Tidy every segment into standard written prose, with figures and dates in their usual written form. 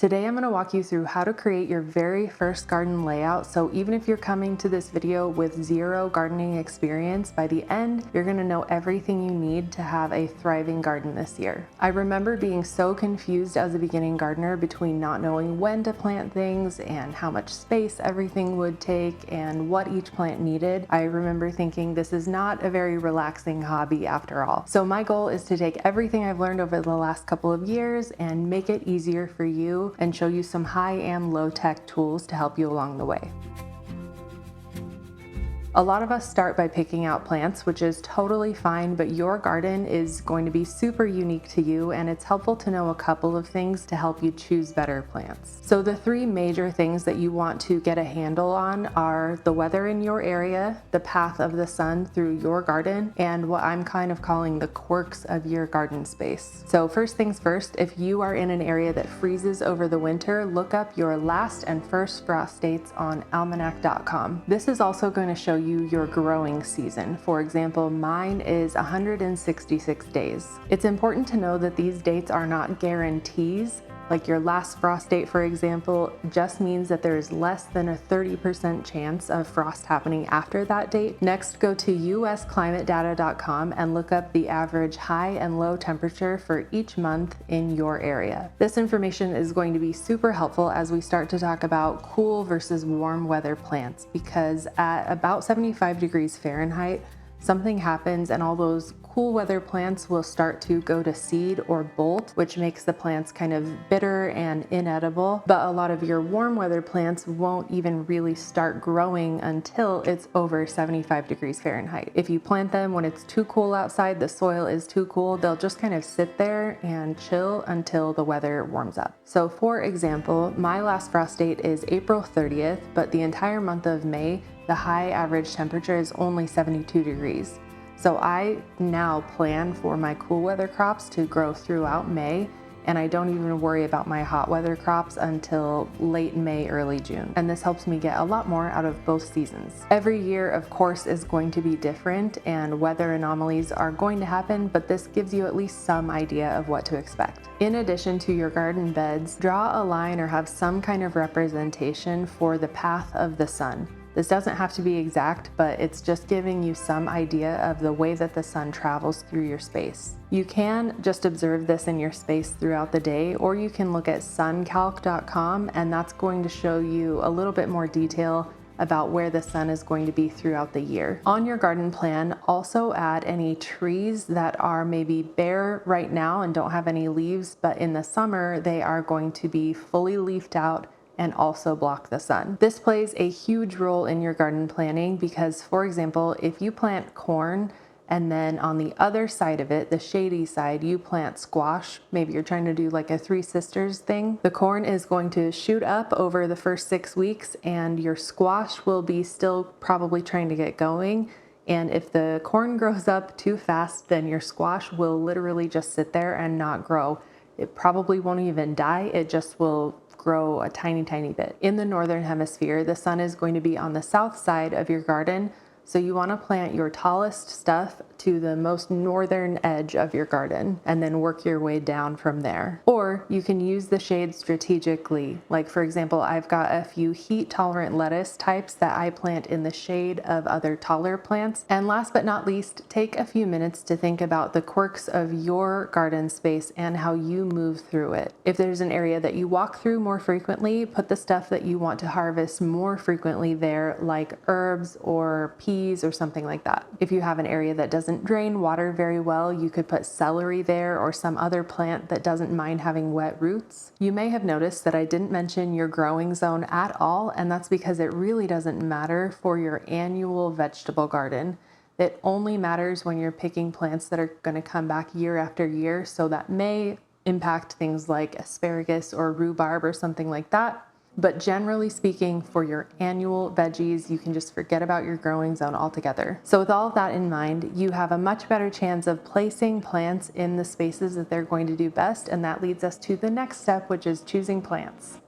Today I'm going to walk you through how to create your very first garden layout, so even if you're coming to this video with zero gardening experience, by the end you're going to know everything you need to have a thriving garden this year. I remember being so confused as a beginning gardener between not knowing when to plant things and how much space everything would take and what each plant needed. I remember thinking this is not a very relaxing hobby after all. So my goal is to take everything I've learned over the last couple of years and make it easier for you and show you some high and low tech tools to help you along the way. A lot of us start by picking out plants, which is totally fine, but your garden is going to be super unique to you, and it's helpful to know a couple of things to help you choose better plants. So the three major things that you want to get a handle on are the weather in your area, the path of the sun through your garden, and what I'm kind of calling the quirks of your garden space. So first things first, if you are in an area that freezes over the winter, look up your last and first frost dates on almanac.com. This is also going to show you your growing season. For example, mine is 166 days. It's important to know that these dates are not guarantees. Like your last frost date, for example, just means that there is less than a 30% chance of frost happening after that date. Next, go to usclimatedata.com and look up the average high and low temperature for each month in your area. This information is going to be super helpful as we start to talk about cool versus warm weather plants, because at about 75 degrees Fahrenheit, something happens and all those cool weather plants will start to go to seed or bolt, which makes the plants kind of bitter and inedible. But a lot of your warm weather plants won't even really start growing until it's over 75 degrees Fahrenheit. If you plant them when it's too cool outside, the soil is too cool, they'll just kind of sit there and chill until the weather warms up. So for example, my last frost date is April 30th, but the entire month of May, the high average temperature is only 72 degrees. So I now plan for my cool weather crops to grow throughout May, and I don't even worry about my hot weather crops until late May, early June. And this helps me get a lot more out of both seasons. Every year, of course, is going to be different and weather anomalies are going to happen, but this gives you at least some idea of what to expect. In addition to your garden beds, draw a line or have some kind of representation for the path of the sun. This doesn't have to be exact, but it's just giving you some idea of the way that the sun travels through your space. You can just observe this in your space throughout the day, or you can look at suncalc.com, and that's going to show you a little bit more detail about where the sun is going to be throughout the year. On your garden plan, also add any trees that are maybe bare right now and don't have any leaves, but in the summer they are going to be fully leafed out and also block the sun. This plays a huge role in your garden planning because, for example, if you plant corn and then on the other side of it, the shady side, you plant squash, maybe you're trying to do like a Three Sisters thing, the corn is going to shoot up over the first 6 weeks and your squash will be still probably trying to get going. And if the corn grows up too fast, then your squash will literally just sit there and not grow. It probably won't even die, it just will grow a tiny bit. In the northern hemisphere, the sun is going to be on the south side of your garden, so you want to plant your tallest stuff to the most northern edge of your garden and then work your way down from there. Or you can use the shade strategically. Like for example, I've got a few heat tolerant lettuce types that I plant in the shade of other taller plants. And last but not least, take a few minutes to think about the quirks of your garden space and how you move through it. If there's an area that you walk through more frequently, put the stuff that you want to harvest more frequently there, like herbs or peas or something like that. If you have an area that doesn't drain water very well, you could put celery there or some other plant that doesn't mind having wet roots. You may have noticed that I didn't mention your growing zone at all, and that's because it really doesn't matter for your annual vegetable garden. It only matters when you're picking plants that are going to come back year after year, so that may impact things like asparagus or rhubarb or something like that. But generally speaking, for your annual veggies, you can just forget about your growing zone altogether. So with all of that in mind, you have a much better chance of placing plants in the spaces that they're going to do best. And that leads us to the next step, which is choosing plants.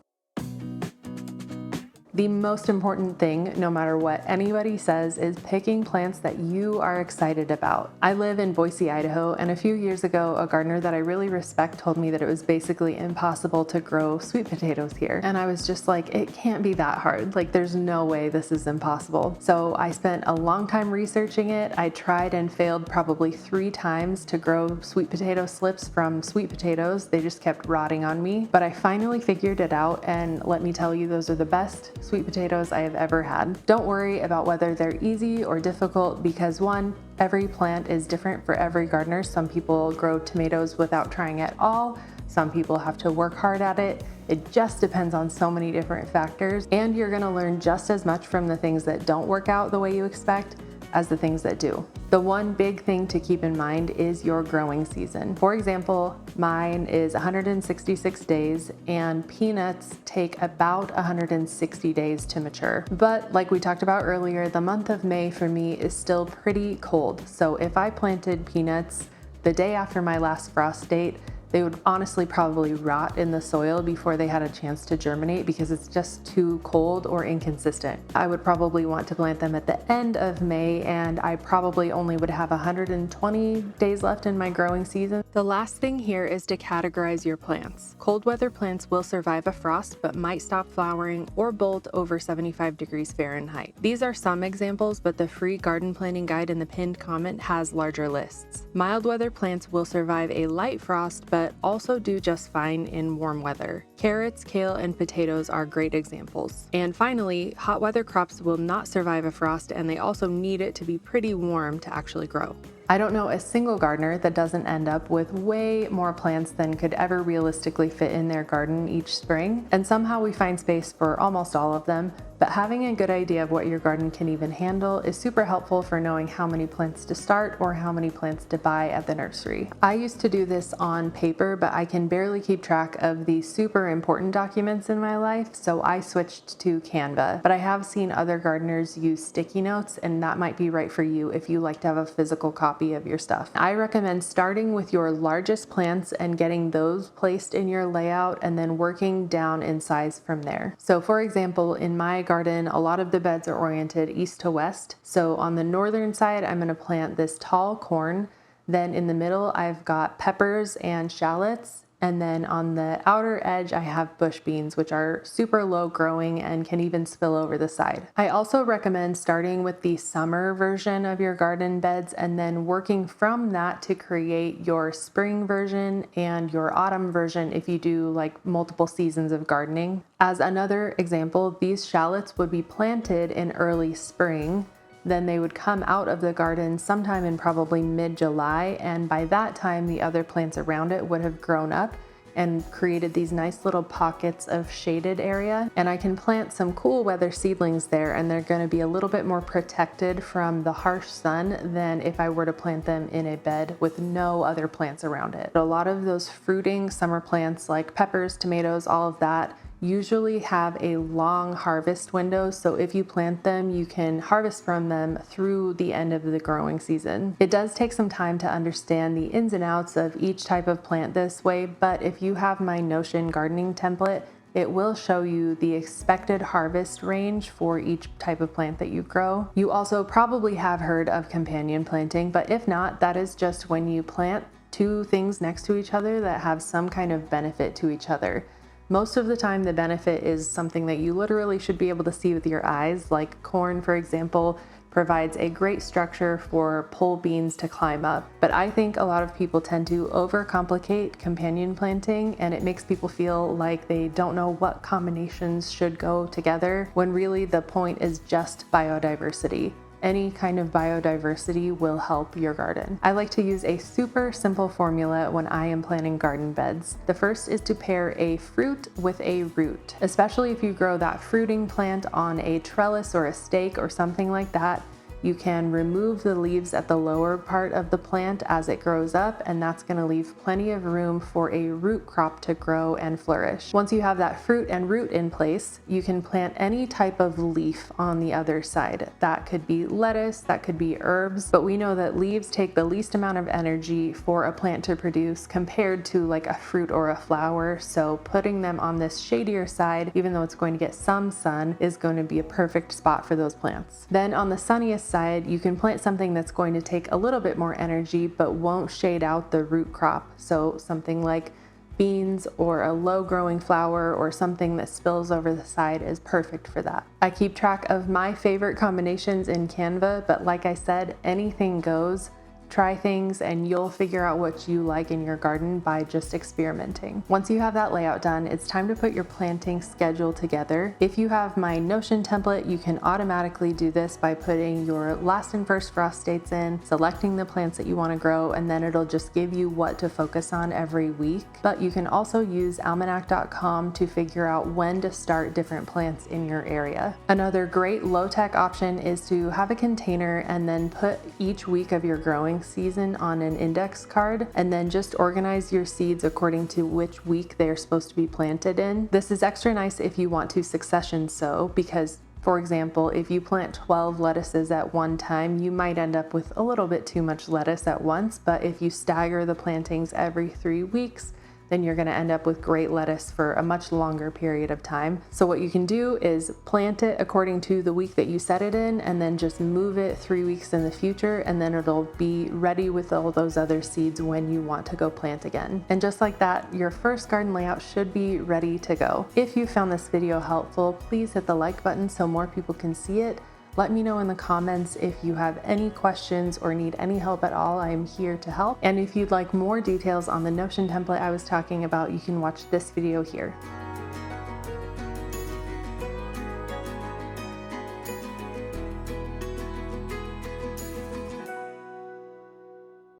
The most important thing, no matter what anybody says, is picking plants that you are excited about. I live in Boise, Idaho, and a few years ago, a gardener that I really respect told me that it was basically impossible to grow sweet potatoes here. And I was just like, it can't be that hard. Like, there's no way this is impossible. So I spent a long time researching it. I tried and failed probably 3 times to grow sweet potato slips from sweet potatoes. They just kept rotting on me. But I finally figured it out, and let me tell you, those are the best sweet potatoes I have ever had. Don't worry about whether they're easy or difficult, because one, every plant is different for every gardener. Some people grow tomatoes without trying at all. Some people have to work hard at it. It just depends on so many different factors, and you're gonna learn just as much from the things that don't work out the way you expect as the things that do. The one big thing to keep in mind is your growing season. For example, mine is 166 days and peanuts take about 160 days to mature. But like we talked about earlier, the month of May for me is still pretty cold. So if I planted peanuts the day after my last frost date, they would honestly probably rot in the soil before they had a chance to germinate because it's just too cold or inconsistent. I would probably want to plant them at the end of May, and I probably only would have 120 days left in my growing season. The last thing here is to categorize your plants. Cold weather plants will survive a frost but might stop flowering or bolt over 75 degrees Fahrenheit. These are some examples, but the free garden planning guide in the pinned comment has larger lists. Mild weather plants will survive a light frost but also do just fine in warm weather. Carrots, kale, and potatoes are great examples. And finally, hot weather crops will not survive a frost, and they also need it to be pretty warm to actually grow. I don't know a single gardener that doesn't end up with way more plants than could ever realistically fit in their garden each spring, and somehow we find space for almost all of them. But having a good idea of what your garden can even handle is super helpful for knowing how many plants to start or how many plants to buy at the nursery. I used to do this on paper, but I can barely keep track of the super important documents in my life, so I switched to Canva. But I have seen other gardeners use sticky notes, and that might be right for you if you like to have a physical copy of your stuff. I recommend starting with your largest plants and getting those placed in your layout and then working down in size from there. So for example, in my garden, a lot of the beds are oriented east to west. So on the northern side, I'm going to plant this tall corn. Then in the middle, I've got peppers and shallots. And then on the outer edge, I have bush beans, which are super low growing and can even spill over the side. I also recommend starting with the summer version of your garden beds and then working from that to create your spring version and your autumn version if you do like multiple seasons of gardening. As another example, these shallots would be planted in early spring. Then they would come out of the garden sometime in probably mid-July, and by that time the other plants around it would have grown up and created these nice little pockets of shaded area. And I can plant some cool weather seedlings there, and they're going to be a little bit more protected from the harsh sun than if I were to plant them in a bed with no other plants around it. But a lot of those fruiting summer plants like peppers, tomatoes, all of that usually have a long harvest window, so if you plant them, you can harvest from them through the end of the growing season. It does take some time to understand the ins and outs of each type of plant this way, but if you have my Notion gardening template, it will show you the expected harvest range for each type of plant that you grow. You also probably have heard of companion planting, but if not, that is just when you plant 2 things next to each other that have some kind of benefit to each other. Most of the time, the benefit is something that you literally should be able to see with your eyes, like corn, for example, provides a great structure for pole beans to climb up. But I think a lot of people tend to overcomplicate companion planting, and it makes people feel like they don't know what combinations should go together, when really the point is just biodiversity. Any kind of biodiversity will help your garden. I like to use a super simple formula when I am planting garden beds. The first is to pair a fruit with a root, especially if you grow that fruiting plant on a trellis or a stake or something like that. you can remove the leaves at the lower part of the plant as it grows up, and that's going to leave plenty of room for a root crop to grow and flourish. Once you have that fruit and root in place, you can plant any type of leaf on the other side. That could be lettuce, that could be herbs, but we know that leaves take the least amount of energy for a plant to produce compared to like a fruit or a flower. So putting them on this shadier side, even though it's going to get some sun, is going to be a perfect spot for those plants. Then on the sunniest side, you can plant something that's going to take a little bit more energy but won't shade out the root crop. So something like beans or a low growing flower or something that spills over the side is perfect for that. I keep track of my favorite combinations in Canva, but like I said, anything goes. Try things and you'll figure out what you like in your garden by just experimenting. Once you have that layout done, it's time to put your planting schedule together. If you have my Notion template, you can automatically do this by putting your last and first frost dates in, selecting the plants that you want to grow, and then it'll just give you what to focus on every week. But you can also use almanac.com to figure out when to start different plants in your area. Another great low-tech option is to have a container and then put each week of your growing season on an index card, and then just organize your seeds according to which week they're supposed to be planted in. This is extra nice if you want to succession sow, because for example, if you plant 12 lettuces at one time, you might end up with a little bit too much lettuce at once, but if you stagger the plantings every 3 weeks, then you're going to end up with great lettuce for a much longer period of time. So what you can do is plant it according to the week that you set it in, and then just move it 3 weeks in the future, and then it'll be ready with all those other seeds when you want to go plant again. And just like that, your first garden layout should be ready to go. If you found this video helpful, please hit the like button so more people can see it. Let me know in the comments if you have any questions or need any help at all. I am here to help. And if you'd like more details on the Notion template I was talking about, you can watch this video here.